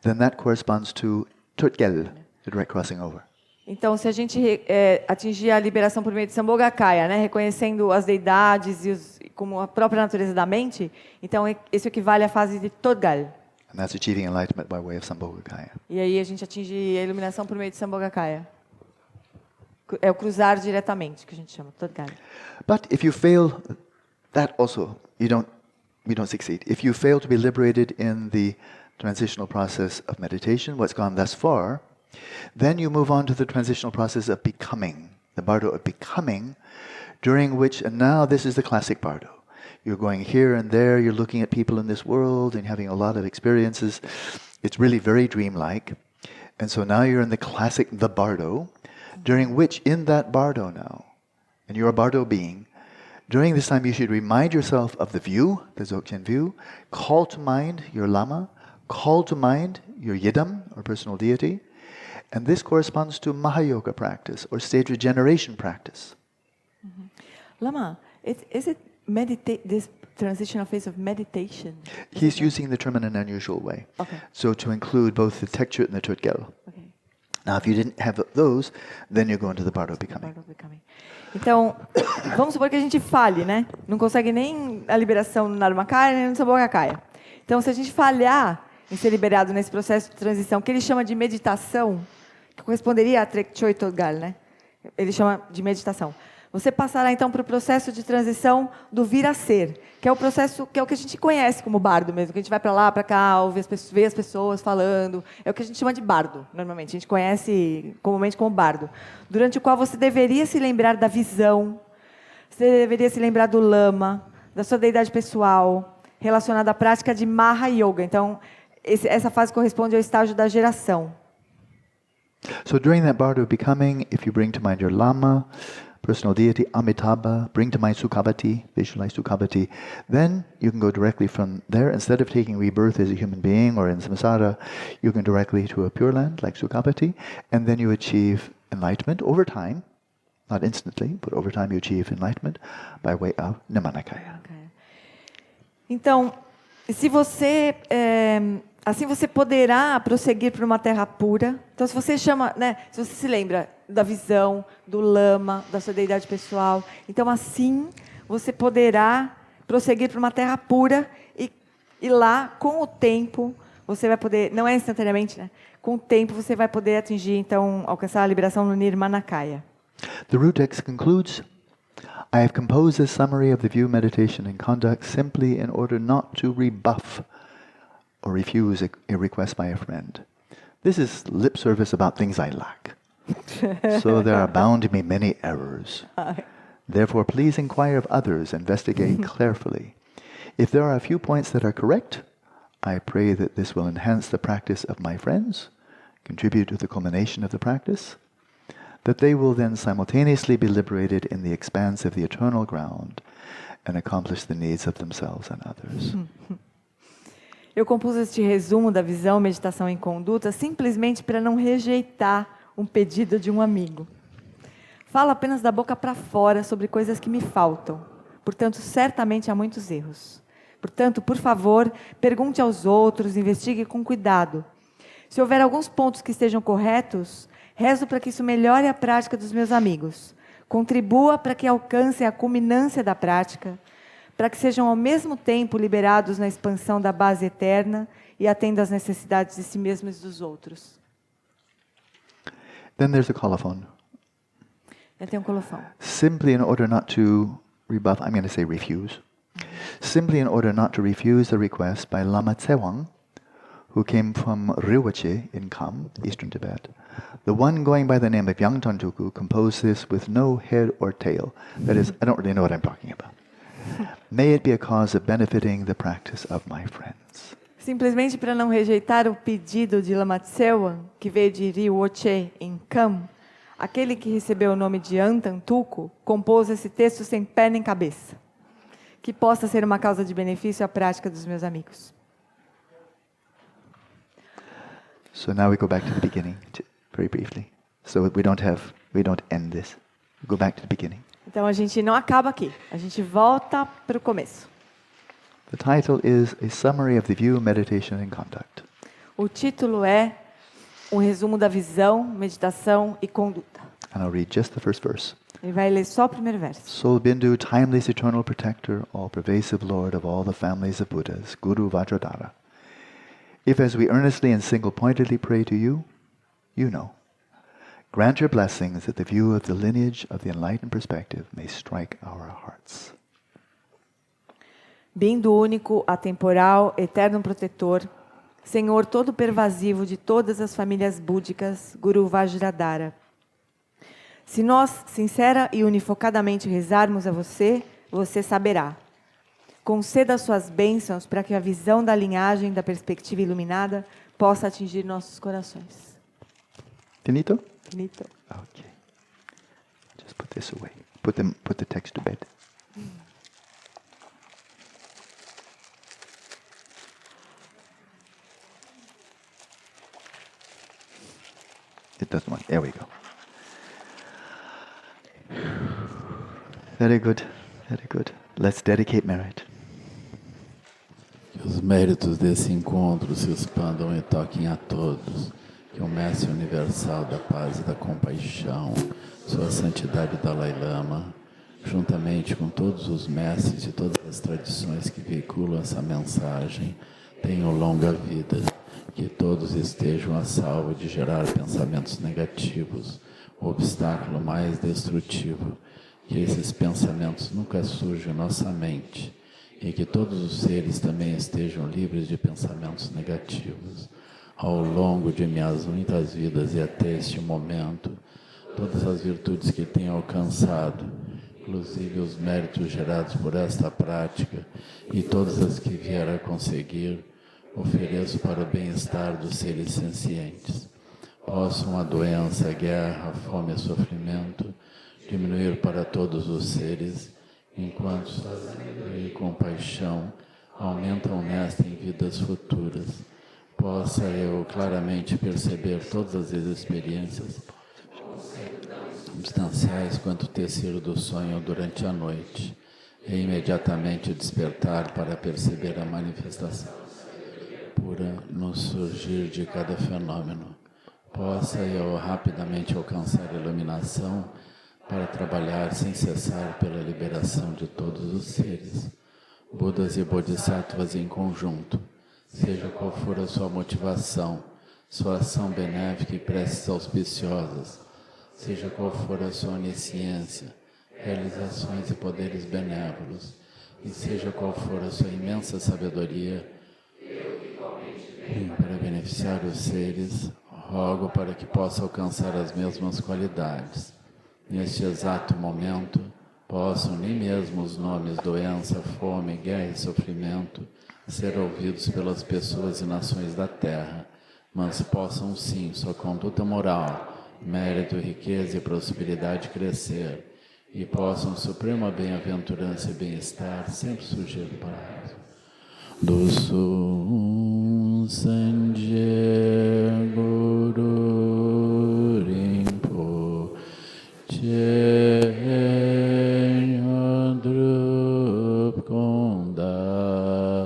then that corresponds to Turtgel, the direct crossing over. Então, se a gente atingir a liberação por meio de Sambhogakaya, né, reconhecendo as deidades como a própria natureza da mente, então isso equivale à fase de Turtgel. And that's achieving enlightenment by way of Sambhogakaya. E aí a gente atinge a iluminação por meio de Sambhogakaya. É o cruzar diretamente, que a gente chama, Turtgel. But if you fail that also, you don't succeed. If you fail to be liberated in the transitional process of meditation, what's gone thus far, then you move on to the transitional process of becoming, the bardo of becoming, during which, and now this is the classic bardo. You're going here and there, you're looking at people in this world and having a lot of experiences. It's really very dreamlike. And so now you're in the classic, the bardo, during which, in that bardo now, and you're a bardo being, during this time you should remind yourself of the view, the Dzogchen view, call to mind your lama, call to mind your yidam, or personal deity, and this corresponds to Mahayoga practice, or stage regeneration practice. Lama, is it this transitional phase of meditation? He's using the term in an unusual way. Okay. So to include both the Tekchut and the Turtgel. Okay. Now if you didn't have those, then you go into the bardo becoming. Então, vamos supor que a gente falhe, né? Não consegue nem a liberação no Dharmakaya, nem no Sambhogakaya. Então, se a gente falhar em ser liberado nesse processo de transição, que ele chama de meditação, que corresponderia a Trekchö Turtgel, né? Ele chama de meditação. Você passará então para o processo de transição do vir a ser, que é o processo que é o que a gente conhece como bardo mesmo, que a gente vai para lá, para cá, vê as pessoas falando, é o que a gente chama de bardo, normalmente, a gente conhece comumente como bardo, durante o qual você deveria se lembrar da visão, você deveria se lembrar do lama, da sua deidade pessoal, relacionada à prática de Mahayoga. Então, essa fase corresponde ao estágio da geração. So during that bardo becoming, if you bring to mind your lama, personal deity, Amitabha, bring to mind Sukhavati, visualize Sukhavati, then you can go directly from there. Instead of taking rebirth as a human being or in samsara, you can directly to a pure land like Sukhavati, and then you achieve enlightenment over time, not instantly, but over time you achieve enlightenment by way of Nimanakaya. Okay. Então, se você assim você poderá prosseguir para uma terra pura. Então, se você chama, né, se você se lembra da visão, do lama, da sua deidade pessoal, então assim você poderá prosseguir para uma terra pura e lá, com o tempo, você vai poder, não é instantaneamente, né? Com o tempo você vai poder atingir, então, alcançar a liberação no Nirmanakaya. The root text concludes, I have composed a summary of the view, meditation, and conduct simply in order not to rebuff or refuse a request by a friend. This is lip service about things I lack. So there are bound to be many errors. Therefore, please inquire of others, investigate carefully. If there are a few points that are correct, I pray that this will enhance the practice of my friends, contribute to the culmination of the practice, that they will then simultaneously be liberated in the expanse of the eternal ground and accomplish the needs of themselves and others. Eu compus este resumo da visão, meditação e conduta simplesmente para não rejeitar um pedido de um amigo. Falo apenas da boca para fora sobre coisas que me faltam. Portanto, certamente há muitos erros. Portanto, por favor, pergunte aos outros, investigue com cuidado. Se houver alguns pontos que estejam corretos, rezo para que isso melhore a prática dos meus amigos. Contribua para que alcance a culminância da prática, para que sejam ao mesmo tempo liberados na expansão da base eterna e atendam às necessidades de si mesmos e dos outros. Then there's a colophon. Tem um colofão. Simply in order not to rebuff, I'm going to say refuse. Simply in order not to refuse the request by Lama Tsewang, who came from Rinpoche in Kham, eastern Tibet. The one going by the name of Yangton Tuku composed this with no head or tail. That is, I don't really know what I'm talking about. May it be a cause of benefiting the practice of my friends. Simplesmente para não rejeitar o pedido de Lama Tsewang, que veio de Rinpoche em Kham, aquele que recebeu o nome de Antan Tuku compôs esse texto sem pé nem cabeça, que possa ser uma causa de benefício à prática dos meus amigos. So now we go back to the beginning, very briefly. So we don't end this. We go back to the beginning. Então a gente não acaba aqui, a gente volta para o começo. The title is A Summary of the View, Meditation and Conduct. O título é um resumo da visão, meditação e conduta. And I'll read just the first verse. Ele vai ler só o primeiro verso. Soul Bindu, timeless eternal protector, all-pervasive Lord of all the families of Buddhas, Guru Vajradhara. If as we earnestly and single-pointedly pray to you, you know. Grant your blessings that the view of the lineage of the enlightened perspective may strike our hearts. Bindu único, atemporal, eterno protetor, Senhor todo pervasivo de todas as famílias búdicas, Guru Vajradhara. Se nós, sincera e unifocadamente rezarmos a você, você saberá. Conceda suas bênçãos para que a visão da linhagem da perspectiva iluminada possa atingir nossos corações. Finito? Finito. Okay. Just put this away. Put the text to bed. It doesn't want. There we go. Very good. Very good. Let's dedicate merit. Que os méritos desse encontro se expandam e toquem a todos. Que o Mestre Universal da Paz e da Compaixão, Sua Santidade Dalai Lama, juntamente com todos os mestres de todas as tradições que veiculam essa mensagem, tenham longa vida. Que todos estejam a salvo de gerar pensamentos negativos, o obstáculo mais destrutivo. Que esses pensamentos nunca surjam em nossa mente e que todos os seres também estejam livres de pensamentos negativos. Ao longo de minhas muitas vidas e até este momento, todas as virtudes que tenho alcançado, inclusive os méritos gerados por esta prática e todas as que vier a conseguir, ofereço para o bem-estar dos seres sencientes. Possam a doença, a guerra, a fome e sofrimento diminuir para todos os seres, enquanto sabedoria e compaixão aumentam nesta em vidas futuras. Possa eu claramente perceber todas as experiências substanciais quanto o tecido do sonho durante a noite, e imediatamente despertar para perceber a manifestação pura no surgir de cada fenômeno. Possa eu rapidamente alcançar a iluminação para trabalhar sem cessar pela liberação de todos os seres, Budas e Bodhisattvas em conjunto, seja qual for a sua motivação, sua ação benéfica e preces auspiciosas, seja qual for a sua onisciência, realizações e poderes benévolos, e seja qual for a sua imensa sabedoria, para beneficiar os seres, rogo para que possa alcançar as mesmas qualidades. Neste exato momento, possam nem mesmo os nomes doença, fome, guerra e sofrimento ser ouvidos pelas pessoas e nações da Terra, mas possam sim sua conduta moral, mérito, riqueza e prosperidade crescer, e possam suprema bem-aventurança e bem-estar sempre surgir para nós. Do Sun Sanje Guru Rinpo Che Drup Konda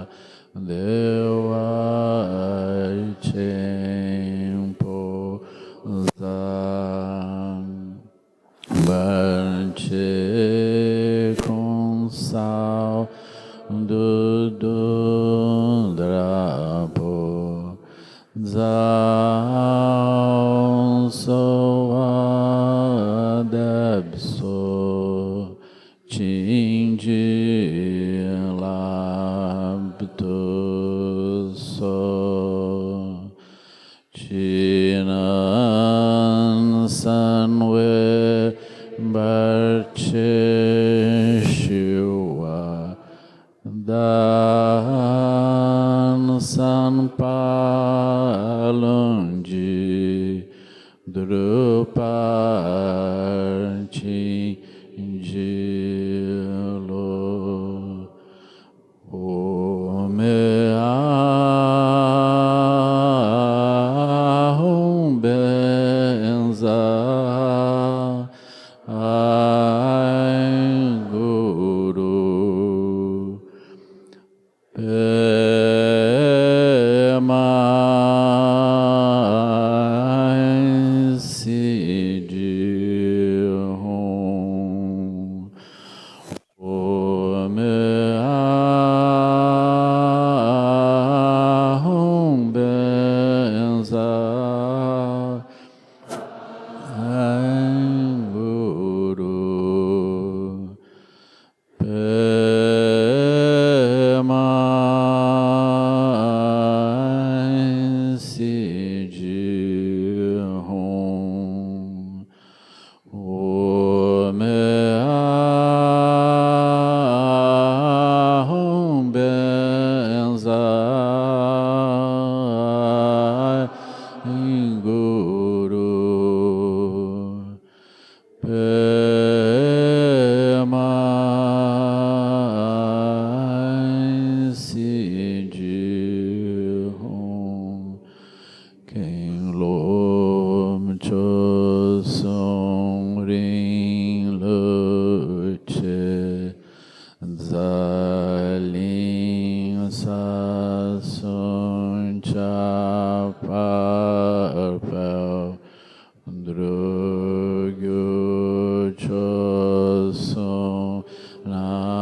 sal do drapo zao soa debso Chinji labdo so Chinan sanwe barche shiwa dan san palunji drupar Jilo Om Benza Ai Guru Pema Sidi Hum Om Benza Guru Pema Sidi Hum Om Benza Guru Pema Sidi Hum Ken Lom Cho Song Ring Lu Che Zaling Sa Sun Cha Pa Pel Drugyo Cho Song Na